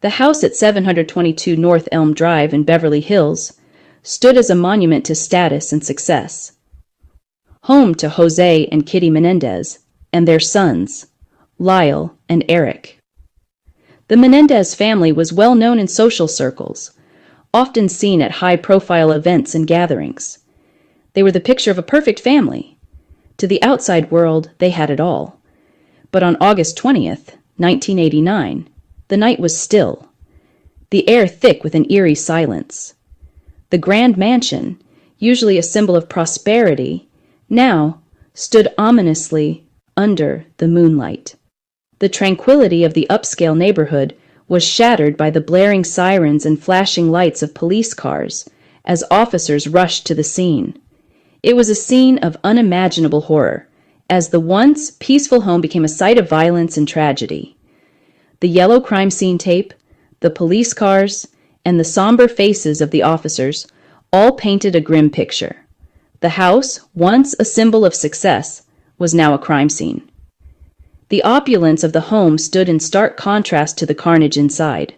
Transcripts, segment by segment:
The house at 722 North Elm Drive in Beverly Hills stood as a monument to status and success. Home to Jose and Kitty Menendez and their sons, Lyle and Eric. The Menendez family was well known in social circles, often seen at high-profile events and gatherings. They were the picture of a perfect family. To the outside world, they had it all. But on August 20th, 1989, the night was still, the air thick with an eerie silence. The grand mansion, usually a symbol of prosperity, now stood ominously under the moonlight. The tranquility of the upscale neighborhood was shattered by the blaring sirens and flashing lights of police cars as officers rushed to the scene. It was a scene of unimaginable horror, as the once peaceful home became a site of violence and tragedy. The yellow crime scene tape, the police cars, and the somber faces of the officers all painted a grim picture. The house, once a symbol of success, was now a crime scene. The opulence of the home stood in stark contrast to the carnage inside.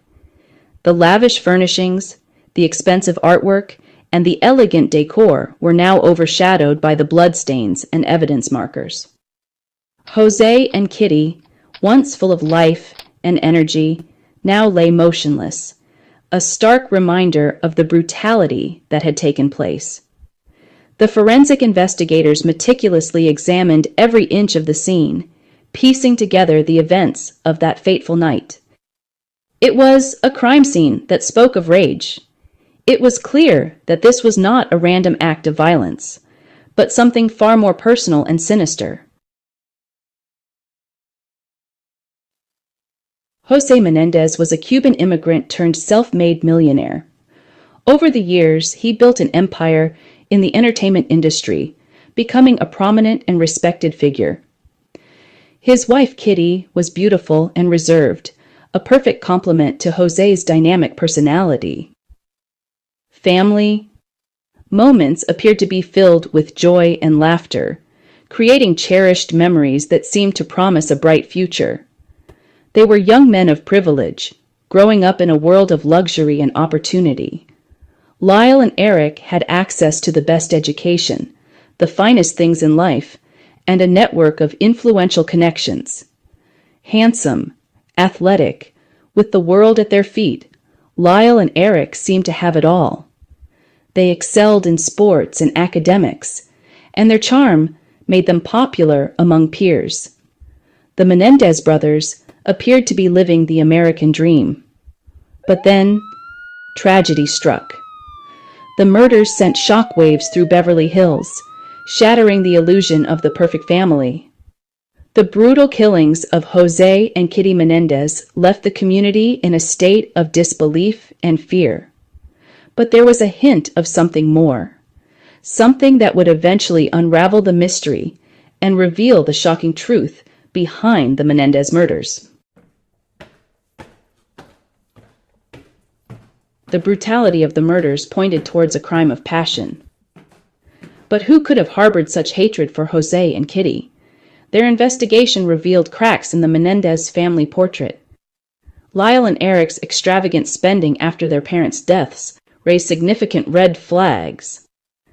The lavish furnishings, the expensive artwork, and the elegant decor were now overshadowed by the bloodstains and evidence markers. Jose and Kitty, once full of life and energy, now lay motionless, a stark reminder of the brutality that had taken place. The forensic investigators meticulously examined every inch of the scene, piecing together the events of that fateful night. It was a crime scene that spoke of rage. It was clear that this was not a random act of violence, but something far more personal and sinister. Jose Menendez was a Cuban immigrant turned self-made millionaire. Over the years, he built an empire in the entertainment industry, becoming a prominent and respected figure. His wife, Kitty, was beautiful and reserved, a perfect complement to Jose's dynamic personality. Family moments appeared to be filled with joy and laughter, creating cherished memories that seemed to promise a bright future. They were young men of privilege, growing up in a world of luxury and opportunity. Lyle and Eric had access to the best education, the finest things in life, and a network of influential connections. Handsome, athletic, with the world at their feet, Lyle and Eric seemed to have it all. They excelled in sports and academics, and their charm made them popular among peers. The Menendez brothers appeared to be living the American dream. But then, tragedy struck. The murders sent shockwaves through Beverly Hills, shattering the illusion of the perfect family. The brutal killings of Jose and Kitty Menendez left the community in a state of disbelief and fear. But there was a hint of something more, something that would eventually unravel the mystery and reveal the shocking truth behind the Menendez murders. The brutality of the murders pointed towards a crime of passion. But who could have harbored such hatred for Jose and Kitty? Their investigation revealed cracks in the Menendez family portrait. Lyle and Eric's extravagant spending after their parents' deaths raised significant red flags.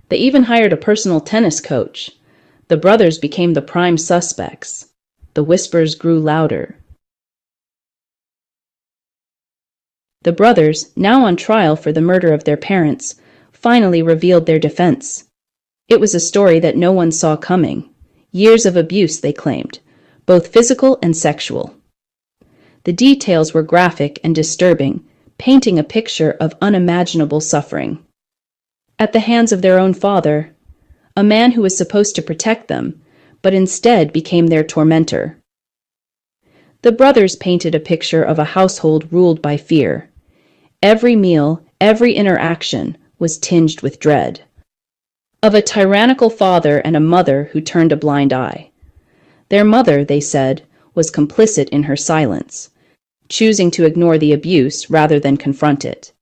They even hired a personal tennis coach. The brothers became the prime suspects. The whispers grew louder. The brothers, now on trial for the murder of their parents, finally revealed their defense. It was a story that no one saw coming. Years of abuse, they claimed, both physical and sexual. The details were graphic and disturbing, painting a picture of unimaginable suffering. At the hands of their own father, a man who was supposed to protect them, but instead became their tormentor. The brothers painted a picture of a household ruled by fear. Every meal, every interaction was tinged with dread. Of a tyrannical father and a mother who turned a blind eye. Their mother, they said, was complicit in her silence, choosing to ignore the abuse rather than confront it.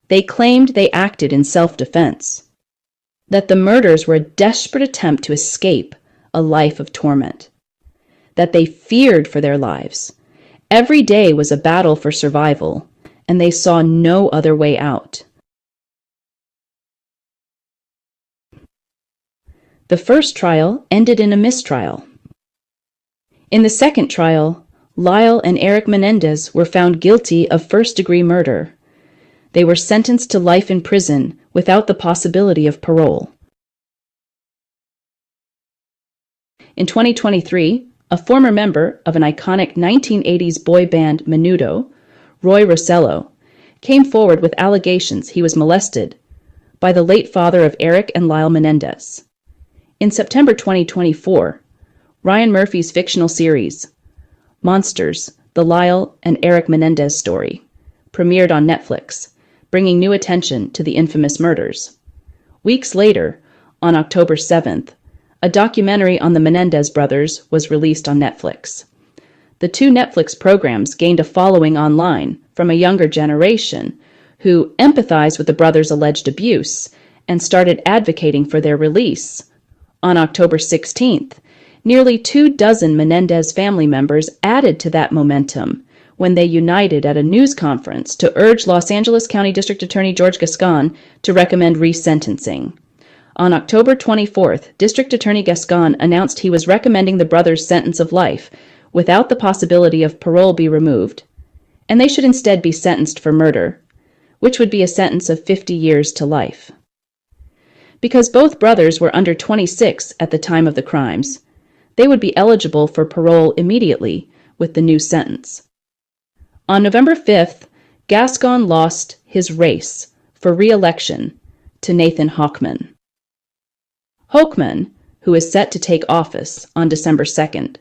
They claimed they acted in self-defense, that the murders were a desperate attempt to escape a life of torment, that they feared for their lives. Every day was a battle for survival, and they saw no other way out. The first trial ended in a mistrial. In the second trial, Lyle and Eric Menendez were found guilty of first-degree murder. They were sentenced to life in prison without the possibility of parole. In 2023, a former member of an iconic 1980s boy band Menudo, Roy Rossello, came forward with allegations he was molested by the late father of Eric and Lyle Menendez. In September 2024, Ryan Murphy's fictional series, Monsters, the Lyle and Eric Menendez story, premiered on Netflix, bringing new attention to the infamous murders. Weeks later, on October 7th, a documentary on the Menendez brothers was released on Netflix. The two Netflix programs gained a following online from a younger generation who empathized with the brothers' alleged abuse and started advocating for their release. On October 16th, nearly 24 Menendez family members added to that momentum when they united at a news conference to urge Los Angeles County District Attorney George Gascon to recommend resentencing. On October 24th, District Attorney Gascon announced he was recommending the brothers' sentence of life without the possibility of parole be removed, and they should instead be sentenced for murder, which would be a sentence of 50 years to life. Because both brothers were under 26 at the time of the crimes, they would be eligible for parole immediately with the new sentence. On November 5th, Gascon lost his race for re-election to Nathan Hochman. Hochman, who is set to take office on December 2nd,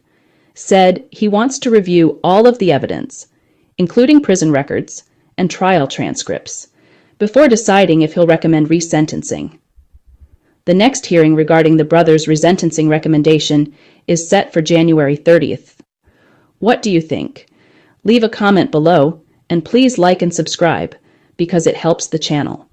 said he wants to review all of the evidence, including prison records and trial transcripts, before deciding if he'll recommend resentencing. The next hearing regarding the brothers' resentencing recommendation is set for January 30th. What do you think? Leave a comment below, and please like and subscribe, because it helps the channel.